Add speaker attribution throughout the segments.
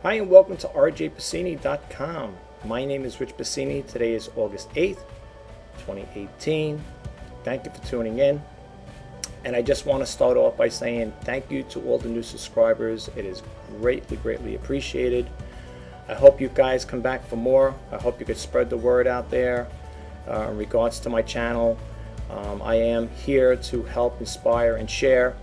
Speaker 1: Hi and welcome to rjpacini.com. My name is Rich Pacini. Today is August 8th, 2018. Thank you for tuning in. And I just want to start off by saying thank you to all the new subscribers. It is greatly appreciated. I hope you guys come back for more. I hope you could spread the word out there in regards to my channel. I am here to help inspire and share.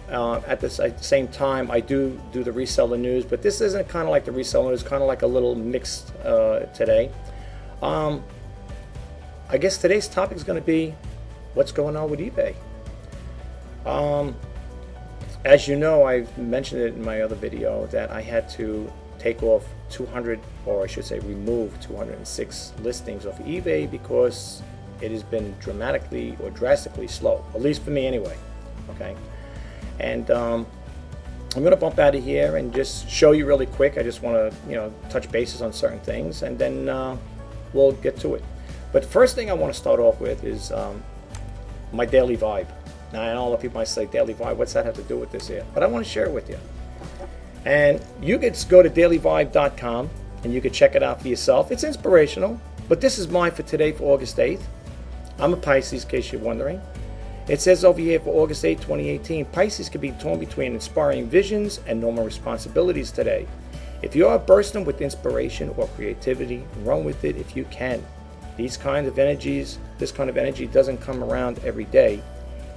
Speaker 1: At the same time, I do the reseller news, but this isn't kind of like the reseller news, kind of like a little mixed today. I guess today's topic is going to be what's going on with eBay. As you know, I've mentioned it in my other video that I had to take off 200, or I should say remove 206 listings off eBay because it has been dramatically or drastically slow, at least for me anyway. Okay. And I'm going to bump out of here and just show you really quick. I just want to, touch bases on certain things, and then we'll get to it. But first thing I want to start off with is my daily vibe. Now, I know a lot of people might say, daily vibe, what's that have to do with this here? But I want to share it with you. And you could go to dailyvibe.com and you could check it out for yourself. It's inspirational, but this is mine for today, for August 8th. I'm a Pisces, in case you're wondering. It says over here for August 8, 2018, Pisces can be torn between inspiring visions and normal responsibilities today. If you are bursting with inspiration or creativity, run with it if you can. This kind of energy doesn't come around every day.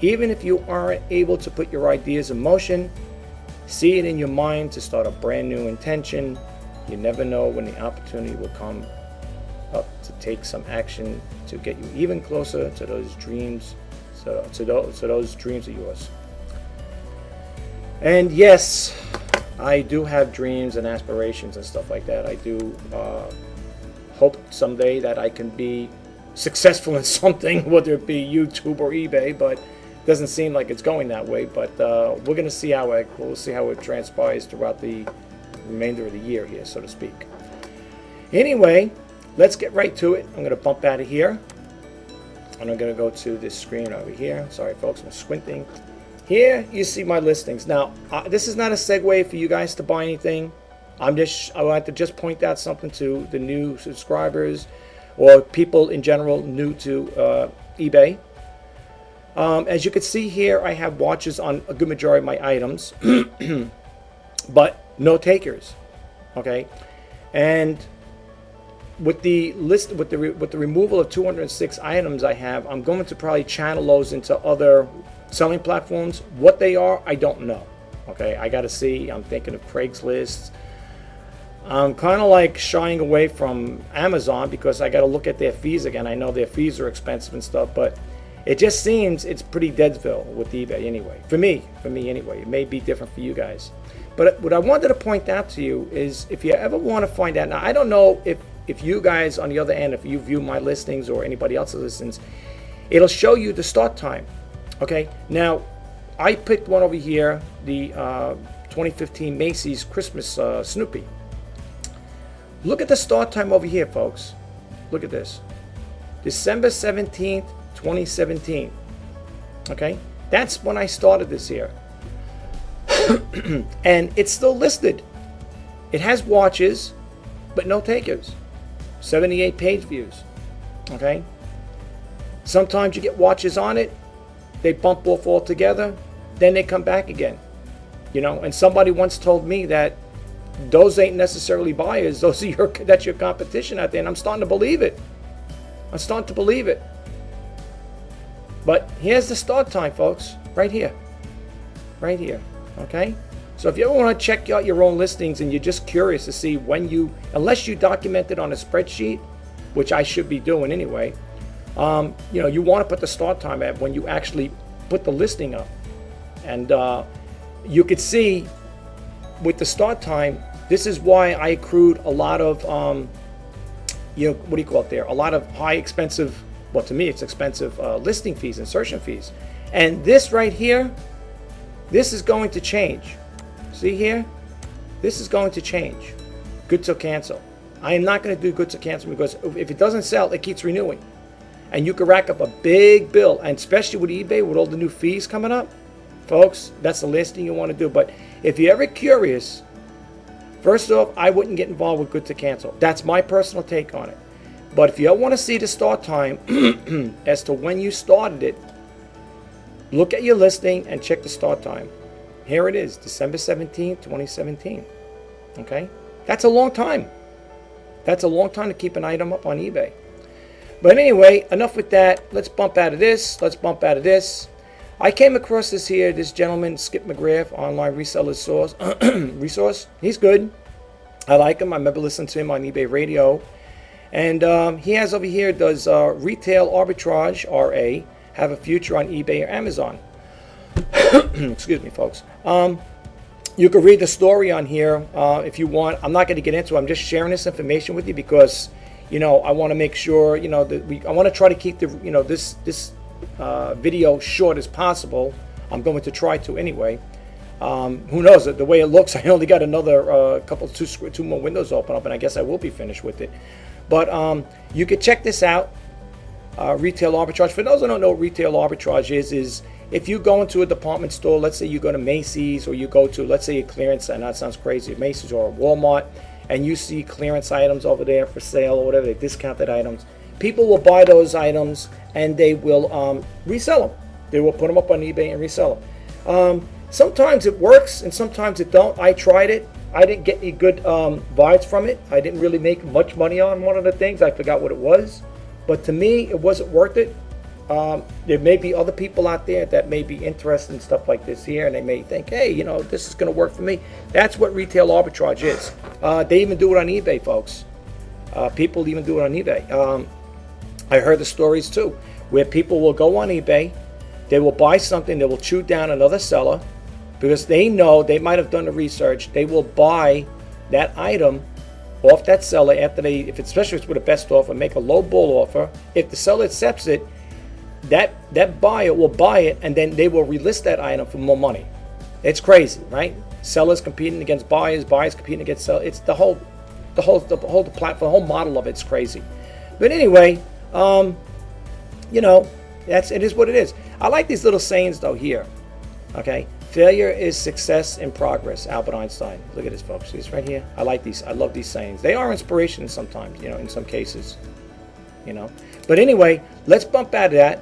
Speaker 1: Even if you aren't able to put your ideas in motion, see it in your mind to start a brand new intention. You never know when the opportunity will come up to take some action to get you even closer to those dreams. So those dreams of yours. And yes, I do have dreams and aspirations and stuff like that. I do hope someday that I can be successful in something, whether it be YouTube or eBay, but it doesn't seem like it's going that way. But we're going to see how it transpires throughout the remainder of the year here, so to speak. Anyway, let's get right to it. I'm going to bump out of here. And I'm going to go to this screen over here. Sorry, folks, I'm squinting. Here, you see my listings. Now, this is not a segue for you guys to buy anything. I want to just point out something to the new subscribers or people in general new to eBay. As you can see here, I have watches on a good majority of my items, but no takers. Okay, and with the removal of 206 items I have, I'm going to probably channel those into other selling platforms. What they are, I don't know. Okay, I got to see. I'm thinking of Craigslist. I'm kind of like shying away from Amazon because I got to look at their fees again. I know their fees are expensive and stuff, but it just seems it's pretty Deadsville with eBay anyway. For me anyway. It may be different for you guys. But what I wanted to point out to you is if you ever want to find out, now I don't know if you guys on the other end, if you view my listings or anybody else's listings, it'll show you the start time. Okay, now I picked one over here, the 2015 Macy's Christmas Snoopy. Look at the start time over here, folks. Look at this. December 17th, 2017. Okay, that's when I started this here. And it's still listed. It has watches, but no takers. 78 page views. Okay, sometimes you get watches on it, they bump off altogether, then they come back again. And somebody once told me that those ain't necessarily buyers, that's your competition out there, and I'm starting to believe it. But here's the start time, folks, right here. Okay, so if you ever want to check out your own listings and you're just curious to see when unless you document it on a spreadsheet, which I should be doing anyway, you want to put the start time at when you actually put the listing up. And you could see with the start time, this is why I accrued a lot of, what do you call it there? A lot of high expensive, well, to me it's expensive listing fees, insertion fees. And this right here, this is going to change. See here? This is going to change. Good to cancel. I am not going to do good to cancel because if it doesn't sell, it keeps renewing. And you can rack up a big bill. And especially with eBay, with all the new fees coming up, folks, that's the last thing you want to do. But if you're ever curious First off, I wouldn't get involved with good to cancel. That's my personal take on it. But if you want to see the start time as to when you started it, look at your listing and check the start time. Here it is, December 17th, 2017. Okay? That's a long time. That's a long time to keep an item up on eBay. But anyway, enough with that. Let's bump out of this. Let's bump out of this. I came across this gentleman, Skip McGrath, online reseller resource. He's good. I like him. I remember listening to him on eBay radio. And he has over here, does retail arbitrage, RA, have a future on eBay or Amazon. Excuse me, folks. You can read the story on here if you want. I'm not going to get into it. I'm just sharing this information with you because, you know, I want to make sure, you know, that I want to try to keep the, you know, this video short as possible. I'm going to try to anyway. Who knows? The way it looks, I only got another two more windows open up, and I guess I will be finished with it. But you can check this out. Retail arbitrage. For those who don't know what retail arbitrage is if you go into a department store, let's say you go to Macy's or you go to, let's say, a clearance, and that sounds crazy, Macy's or Walmart, and you see clearance items over there for sale or whatever, discounted items. People will buy those items and they will resell them. They will put them up on eBay and resell them. Sometimes it works and sometimes it don't. I tried it. I didn't get any good vibes from it. I didn't really make much money on one of the things. I forgot what it was. But to me, it wasn't worth it. There may be other people out there that may be interested in stuff like this here, and they may think, hey, you know, this is going to work for me. That's what retail arbitrage is. They even do it on eBay, folks. People even do it on eBay. I heard the stories too, where people will go on eBay, they will buy something, they will chew down another seller, because they know, they might have done the research, they will buy that item off that seller after they, especially if it's with a best offer, make a low bull offer. If the seller accepts it, that buyer will buy it, and then they will relist that item for more money. It's crazy, right? Sellers competing against buyers, buyers competing against sellers. It's the whole platform, the whole model of it's crazy. But anyway, you know, it is what it is. I like these little sayings though here. Okay, failure is success in progress. Albert Einstein. Look at this, folks. See this right here. I like these. I love these sayings. They are inspiration sometimes, you know, in some cases, you know. But anyway, let's bump out of that.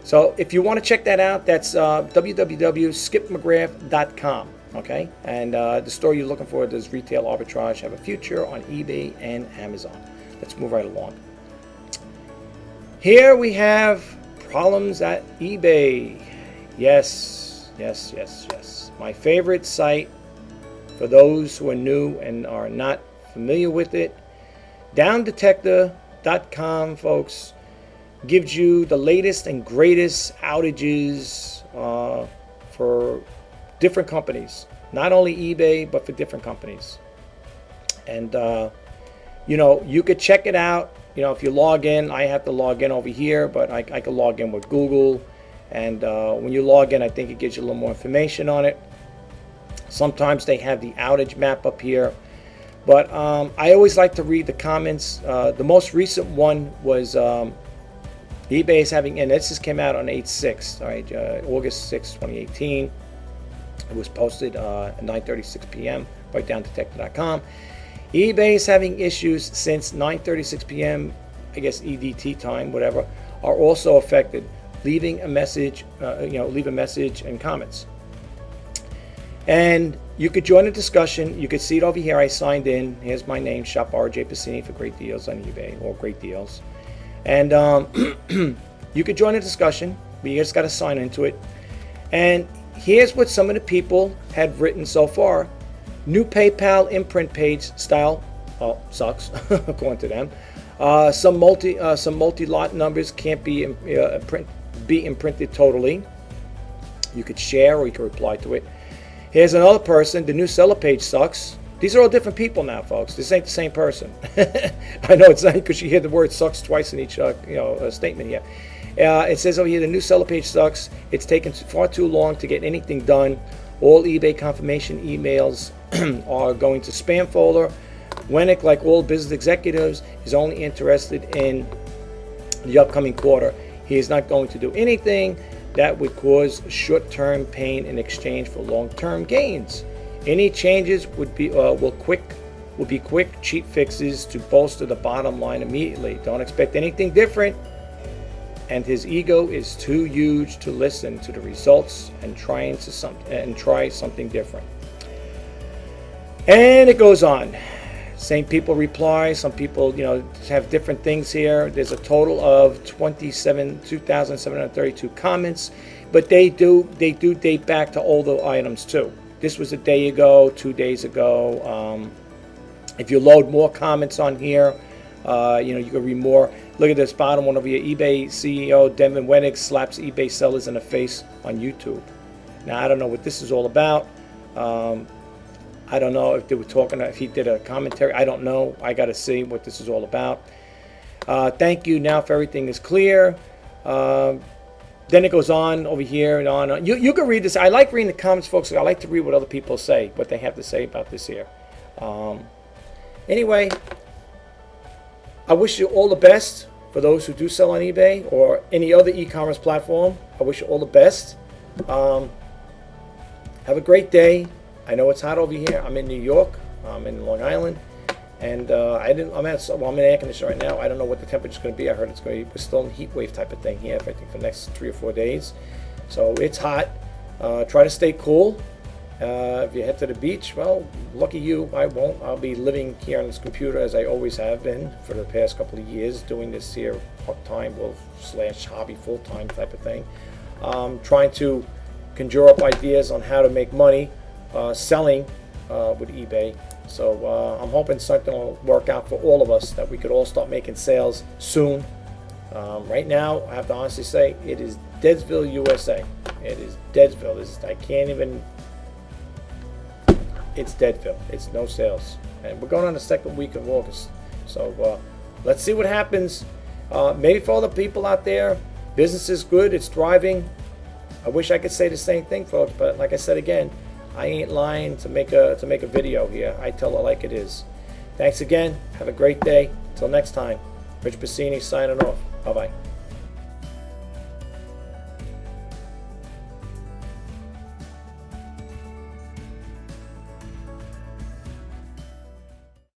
Speaker 1: So if you want to check that out, that's www.skipmcgrath.com. Okay, and the store you're looking for, does retail arbitrage have a future on eBay and Amazon? Let's move right along. Here we have problems at eBay. Yes, yes, yes, yes. My favorite site for those who are new and are not familiar with it. DownDetector.com, folks, gives you the latest and greatest outages for different companies. Not only eBay, but for different companies. And, you know, you could check it out. You know, if you log in, I have to log in over here, but I can log in with Google. And when you log in, I think it gives you a little more information on it. Sometimes they have the outage map up here. But I always like to read the comments. The most recent one was eBay is having, and this just came out on 8/6, all right, August 6, 2018. It was posted at 9:36 p.m. right DownDetector.com. eBay is having issues since 9:36 p.m. I guess EDT time, whatever, are also affected. Leaving a message, leave a message and comments. And you could join the discussion. You could see it over here. I signed in. Here's my name, Shop RJ Pacini, for great deals on eBay, or great deals. And you could join the discussion, but you just got to sign into it. And here's what some of the people had written so far. New PayPal imprint page style, sucks, according to them. Some multi-lot numbers can't be imprinted totally. You could share or you could reply to it. Here's another person. The new seller page sucks. These are all different people now, folks. This ain't the same person. I know it's not, because you hear the word sucks twice in each statement here. It says over here, the new seller page sucks. It's taken far too long to get anything done. All eBay confirmation emails are going to spam folder. Winnick, like all business executives, is only interested in the upcoming quarter. He is not going to do anything that would cause short-term pain in exchange for long-term gains. Any changes would be will will be quick, cheap fixes to bolster the bottom line immediately. Don't expect anything different. And his ego is too huge to listen to the results and try something different. And it goes on. Same people reply. Some people, have different things here. There's a total of 2,732 comments, but they do date back to older items too. This was a day ago, 2 days ago. If you load more comments on here, you can read more. Look at this bottom one over here. eBay CEO Devin Wenig slaps eBay sellers in the face on YouTube. Now, I don't know what this is all about. I don't know if they were talking, if he did a commentary. I don't know. I got to see what this is all about. Thank you. Now, if everything is clear. Then it goes on over here and on. You can read this. I like reading the comments, folks. I like to read what other people say, what they have to say about this here. Anyway, I wish you all the best for those who do sell on eBay or any other e-commerce platform. I wish you all the best. Have a great day. I know it's hot over here. I'm in New York. I'm in Long Island, and I'm in air conditioning right now. I don't know what the temperature's going to be. I heard we're still in heat wave type of thing here. I think for the next 3 or 4 days. So it's hot. Try to stay cool. If you head to the beach, well, lucky you. I won't. I'll be living here on this computer as I always have been for the past couple of years, doing this here part-time, / hobby, full-time type of thing. Trying to conjure up ideas on how to make money selling with eBay. So I'm hoping something will work out for all of us, that we could all start making sales soon. Right now, I have to honestly say, it is Deadsville, USA. It is Deadsville. I can't even... It's Deadville. It's no sales. And we're going on the second week of August. So let's see what happens. Maybe for all the people out there, business is good. It's thriving. I wish I could say the same thing, folks. But like I said again, I ain't lying to make a video here. I tell it like it is. Thanks again. Have a great day. Till next time. Rich Bassini signing off. Bye-bye.